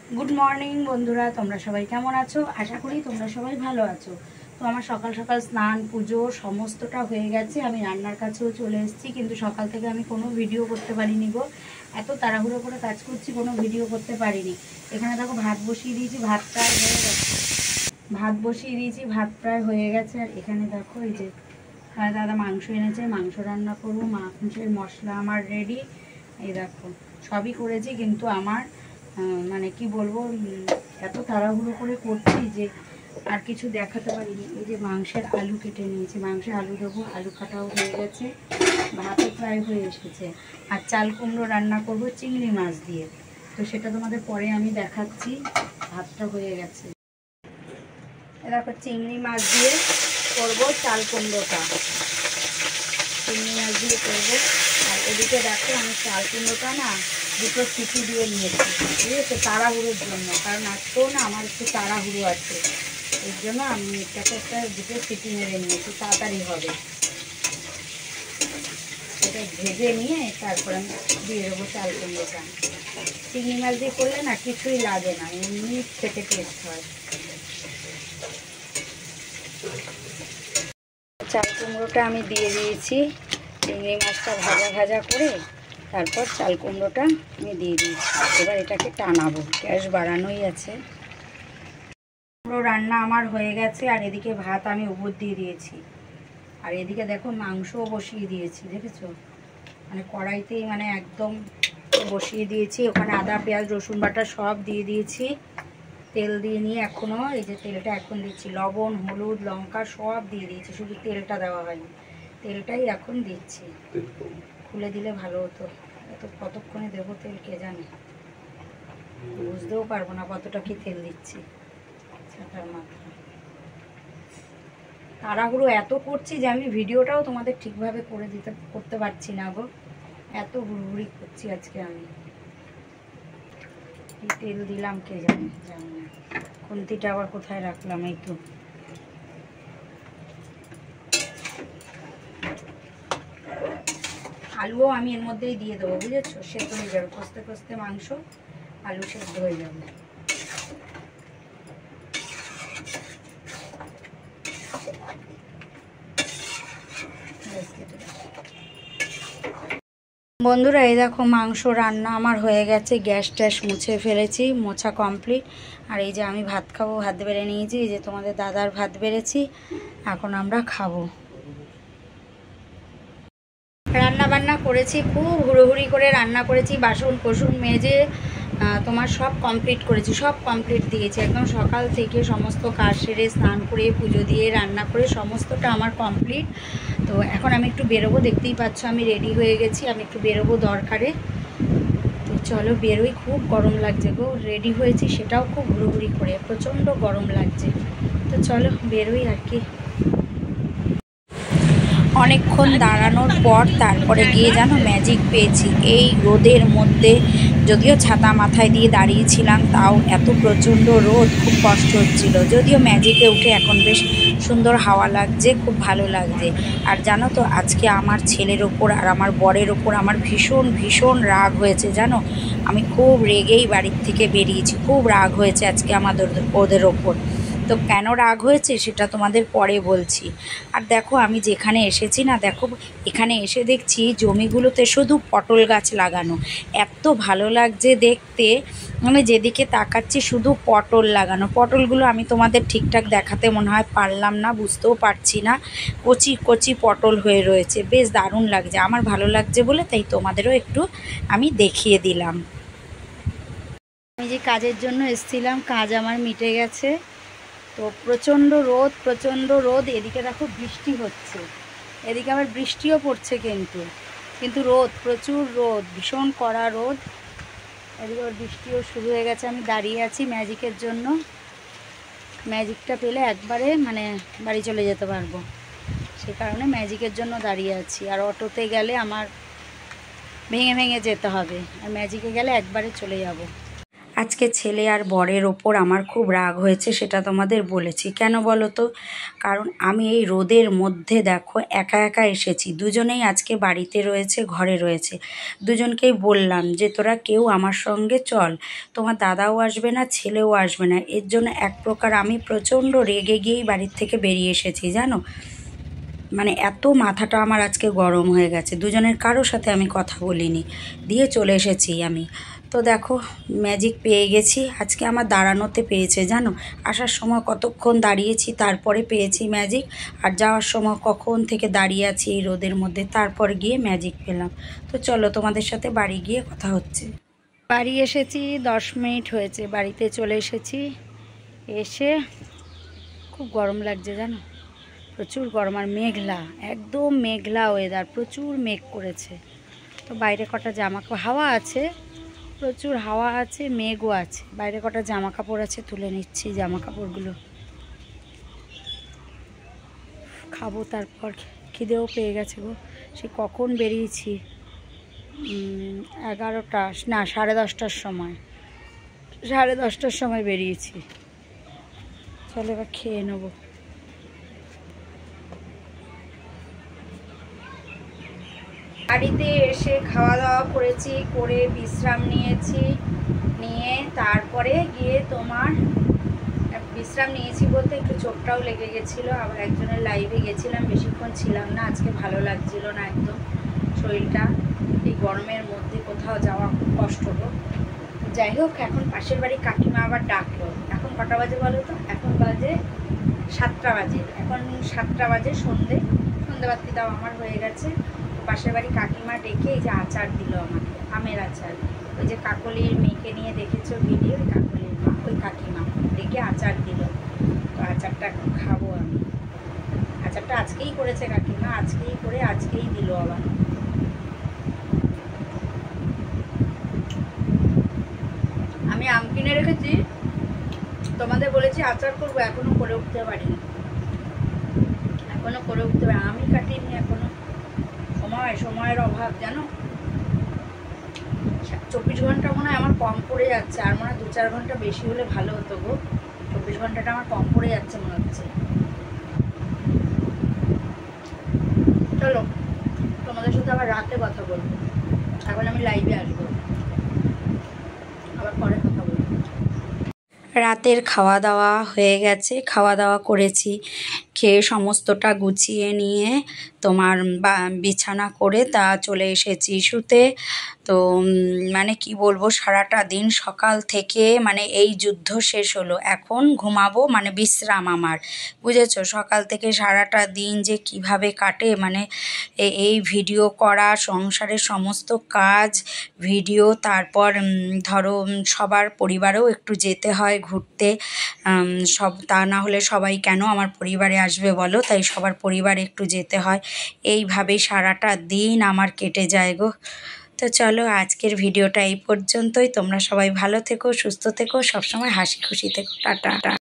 Good morning बंधुरा तोमरा सबाई केमन आछो आशा करी तोमरा सबाई भालो आछो। तो आमार सकाल सकाल स्नान पुजो समस्तटा हये गेछे। आमी रान्नार काछेओ चले एसेछि किन्तु सकाल थेके आमी कोनो भिडियो करते पारिनि गो। एत ताड़ाहुड़ो करे काज करछि कोनो भिडियो करते पारिनि। एखाने देखो भात बसिए दिएछि, भात प्राय हये गेछे। भात बसिए दिएछि, भात प्राय हये गेछे। आर एखाने देखो एई जे दादा मांस এনেছে, मांस रान्ना करब। मांसेर मशला आमार रेडी। এই দেখো সবই করেছি কিন্তু আমার মানে কি বলবো এত তাড়াহুড়ো করে করছি যে আর কিছু দেখাতে পারিনি। এই যে মাংসের আলু কেটে নিয়েছি, মাংসের আলু দেবো, আলু কাটাও হয়ে গেছে, ভাতও প্রায় হয়ে এসেছে। আর চাল কুমড়ো রান্না করব চিংড়ি মাছ দিয়ে, তো সেটা তোমাদের পরে আমি দেখাচ্ছি। ভাতটা হয়ে গেছে। দেখো চিংড়ি মাছ দিয়ে করব চাল কুমড়োটা, চিংড়ি মাছ দিয়ে করবো। আর এদিকে দেখো আমি চাল কুমড়োটা না দুটো সিটি দিয়ে নিয়েছি, ঠিক আছে, তাড়াহুড়োর জন্য। কারণ আজকেও না আমার একটু তাড়াহুড়ো আছে, এর জন্য আমি এটাকে একটা দুটো সিটি মেরে নিয়েছি, তাড়াতাড়ি হবে। এটা ভেজে নিয়ে তারপর আমি দিয়ে দেবো চাল কুমড়োটা। চিংড়ি মাছ দিয়ে করলে না কিছুই লাগে না, এমনি খেতে টেস্ট হয়। চাল কুমড়োটা আমি দিয়ে দিয়েছি, চিংড়ি মাছটা ভাজা ভাজা করে তারপর চাল কুমড়োটা আমি দিয়ে দিয়েছি। এবার এটাকে টানাবো, গ্যাস বাড়ানোই আছে। কুমড়ো রান্না আমার হয়ে গেছে। আর এদিকে ভাত আমি উপর দিয়ে দিয়েছি। আর এদিকে দেখো মাংসও বসিয়ে দিয়েছি, দেখেছো, মানে কড়াইতেই মানে একদম বসিয়ে দিয়েছি। ওখানে আদা পেঁয়াজ রসুন বাটা সব দিয়ে দিয়েছি। তেল দিয়ে নিয়ে এখনও এই যে তেলটা এখন দিচ্ছি, লবণ হলুদ লঙ্কা সব দিয়ে দিয়েছি, শুধু তেলটা দেওয়া হয়নি, তেলটাই এখন দিচ্ছি। খুলে দিলে ভালো হতো, এত কতক্ষণে দেবো তেল কে জানে, বুঝতেও পারবো না কতটা কি তেল দিচ্ছি। ছাতার মাথা তাড়াহুড়ো এত করছি যে আমি ভিডিওটাও তোমাদের ঠিকভাবে করতে পারছি না গো, এত হুড়হুড়ি করছি আজকে। আমি কি তেল দিলাম কে জানে, জানি না। খুন্তিটা আবার কোথায় রাখলাম, এই তো। আলুও আমি এর মধ্যেই দিয়ে দেবো, বুঝেছো, সেদ্ধ হয়ে যাবে কষতে কষতে মাংস, আলু সেদ্ধ হয়ে যাবে। বন্ধুরা এই দেখো মাংস রান্না আমার হয়ে গেছে, গ্যাস ট্যাস মুছে ফেলেছি, মোছা কমপ্লিট। আর এই যে আমি ভাত খাবো, ভাত বেড়ে নিয়েছি, এই যে তোমাদের দাদার ভাত বেড়েছি, এখন আমরা খাবো। রান্না বান্না করেছি, খুব হুড়োহুড়ি করে রান্না করেছি, বাসন কোসন মেজে তোমার সব কমপ্লিট করেছি, সব কমপ্লিট দিয়েছি একদম সকাল থেকে। সমস্ত কাজ সেরে স্নান করে পুজো দিয়ে রান্না করে সমস্তটা আমার কমপ্লিট। তো এখন আমি একটু বেরোবো, দেখতেই পাচ্ছ আমি রেডি হয়ে গেছি, আমি একটু বেরোবো দরকারে। তো চলো বেরোই, খুব গরম লাগছে গো, রেডি হয়েছি সেটাও খুব হুড়োহুড়ি করে, প্রচণ্ড গরম লাগছে। তো চলো বেরোই আর কি। অনেকক্ষণ দাঁড়ানোর পর তারপরে গিয়ে জানো ম্যাজিক পেয়েছি এই রোদের মধ্যে। যদিও ছাতা মাথায় দিয়ে দাঁড়িয়েছিলাম, তাও এত প্রচণ্ড রোদ, খুব কষ্ট হচ্ছিল। যদিও ম্যাজিকে উঠে এখন বেশ সুন্দর হাওয়া লাগছে, খুব ভালো লাগছে। আর জানো তো আজকে আমার ছেলের ওপর আর আমার বরের ওপর আমার ভীষণ ভীষণ রাগ হয়েছে, জানো। আমি খুব রেগেই বাড়ির থেকে বেরিয়েছি, খুব রাগ হয়েছে আজকে ওদের ওপর। তো কেন রাগ হয়েছে সেটা তোমাদের পরে বলছি। আর দেখো আমি যেখানে এসেছি না, দেখো এখানে এসে দেখছি জমিগুলোতে শুধু পটল গাছ লাগানো, এত ভালো লাগছে দেখতে। মানে যেদিকে তাকাচ্ছি শুধু পটল লাগানো। পটলগুলো আমি তোমাদের ঠিকঠাক দেখাতে মনে হয় পারলাম না, বুঝতেও পারছি না, কচি কচি পটল হয়ে রয়েছে, বেশ দারুণ লাগছে। আমার ভালো লাগছে বলে তাই তোমাদেরও একটু আমি দেখিয়ে দিলাম। আমি যে কাজের জন্য এসেছিলাম, কাজ আমার মিটে গেছে। তো প্রচণ্ড রোদ, প্রচণ্ড রোদ। এদিকে দেখো বৃষ্টি হচ্ছে, এদিকে আবার বৃষ্টিও পড়ছে, কিন্তু রোদ, প্রচুর রোদ, ভীষণ কড়া রোদ। এদিকে আবার বৃষ্টিও শুরু হয়ে গেছে। আমি দাঁড়িয়ে আছি ম্যাজিকের জন্য, ম্যাজিকটা পেলে একবারে মানে বাড়ি চলে যেতে পারবো, সে কারণে ম্যাজিকের জন্য দাঁড়িয়ে আছি। আর অটোতে গেলে আমার ভেঙে ভেঙে যেতে হবে, আর ম্যাজিকে গেলে একবারে চলে যাব। আজকে ছেলে আর বরের ওপর আমার খুব রাগ হয়েছে, সেটা তোমাদের বলেছি। কেন বলো তো? কারণ আমি এই রোদের মধ্যে দেখো একা একা এসেছি। দুজনেই আজকে বাড়িতে রয়েছে, ঘরে রয়েছে। দুজনকেই বললাম যে তোরা কেউ আমার সঙ্গে চল, তোমার দাদাও আসবে না, ছেলেও আসবে না। এর জন্য এক প্রকার আমি প্রচণ্ড রেগে গিয়েই বাড়ির থেকে বেরিয়ে এসেছি, জানো। মানে এত মাথাটা আমার আজকে গরম হয়ে গেছে, দুজনের কারোর সাথে আমি কথা বলিনি, দিয়ে চলে এসেছি আমি। তো দেখো ম্যাজিক পেয়ে গেছি, আজকে আমার দাঁড়ানোতে পেয়েছে, জানো। আসার সময় কতক্ষণ দাঁড়িয়েছি, তারপরে পেয়েছি ম্যাজিক। আর যাওয়ার সময় কখন থেকে দাঁড়িয়ে আছি এই রোদের মধ্যে, তারপর গিয়ে ম্যাজিক পেলাম। তো চলো তোমাদের সাথে বাড়ি গিয়ে কথা হচ্ছে। বাড়ি এসেছি, 10 মিনিট হয়েছে বাড়িতে চলে এসেছি। এসে খুব গরম লাগছে, জানো, প্রচুর গরম। আর মেঘলা, একদম মেঘলা ওয়েদার, প্রচুর মেঘ করেছে। তো বাইরে কটা জামা কাপড়, হাওয়া আছে, প্রচুর হাওয়া আছে, মেঘও আছে। বাইরে কটা জামা কাপড় আছে, তুলে নিচ্ছি জামা কাপড়গুলো। খাবো, তারপর খিদেও পেয়ে গেছে গো। সে কখন বেরিয়েছি, 11টা না 10:30টার সময়, 10:30টার সময় বেরিয়েছি। চলো এবার খেয়ে নেবো। বাড়িতে এসে খাওয়া দাওয়া করেছি, করে বিশ্রাম নিয়েছি, নিয়ে তারপরে গিয়ে তোমার বিশ্রাম নিয়েছি বলতে একটু চোখটাও লেগে গেছিলো। আবার একজনের লাইভে গেছিলাম, বেশিক্ষণ ছিলাম না, আজকে ভালো লাগছিল না একদম শরীরটা। এই গরমের মধ্যে কোথাও যাওয়া খুব কষ্ট হোক। যাই হোক, এখন পাশের বাড়ি কাকিমা আবার ডাকলো। এখন কটা বাজে বলো তো? এখন বাজে 7টা বাজে। এখন 7টা বাজে, সন্ধেবাতি দাও আমার হয়ে গেছে। পাশের বাড়ি কাকিমা ডেকে এই যে আচার দিল আমাকে, আমের আচার। ওই যে কাকলির মেয়েকে নিয়ে দেখেছো ভিডিও, কাকলির মা, ওই কাকিমা ডেকে আচার দিল। তো আচারটা এখন খাবো আমি। আচারটা আজকেই করেছে কাকিমা, আজকেই করে আজকেই দিল আবার। আমি আম কিনে রেখেছি, তোমাদের বলেছি আচার করবো, এখনো করে উঠতে পারিনি, এখনো করে উঠতে পারি। আমি কাটিনি এখনো, সময়ের অভাব, জানো। 24 ঘন্টা মনে হয় আমার কম পড়ে যাচ্ছে, আর মনে হয় 2-4 ঘন্টা বেশি হলে ভালো হতো গো। 24 ঘন্টাটা আমার কম পড়ে যাচ্ছে মনে হচ্ছে। চলো তোমাদের সাথে আবার রাতে কথা বলবো, এখন আমি লাইভে আসবো, আবার পরে কথা বলবো। রাতের খাওয়া দাওয়া হয়ে গেছে, খাওয়া দাওয়া করেছি, খেয়ে সমস্তটা গুছিয়ে নিয়ে তোমার বিছানা করে তা চলে এসেছি শুতে। তো মানে কি বলবো, সারাটা দিন সকাল থেকে মানে এই যুদ্ধ শেষ হলো, এখন ঘুমাবো, মানে বিশ্রাম আমার, বুঝেছো। সকাল থেকে সারাটা দিন যে কিভাবে কাটে, মানে এই ভিডিও করা, সংসারের সমস্ত কাজ, ভিডিও, তারপর ধরো সবার পরিবারেও একটু যেতে হয় ঘুরতে, সব তা না হলে সবাই কেন আমার পরিবারে আসবে বলো, তাই সবার পরিবারে একটু যেতে হয়। এইভাবেই সারাটা দিন আমার কেটে যায় গো। তো চলো আজকের ভিডিওটা এই পর্যন্তই। তোমরা সবাই ভালো থেকো, সুস্থ থেকো, সবসময় হাসি খুশি থেকো। টাটা।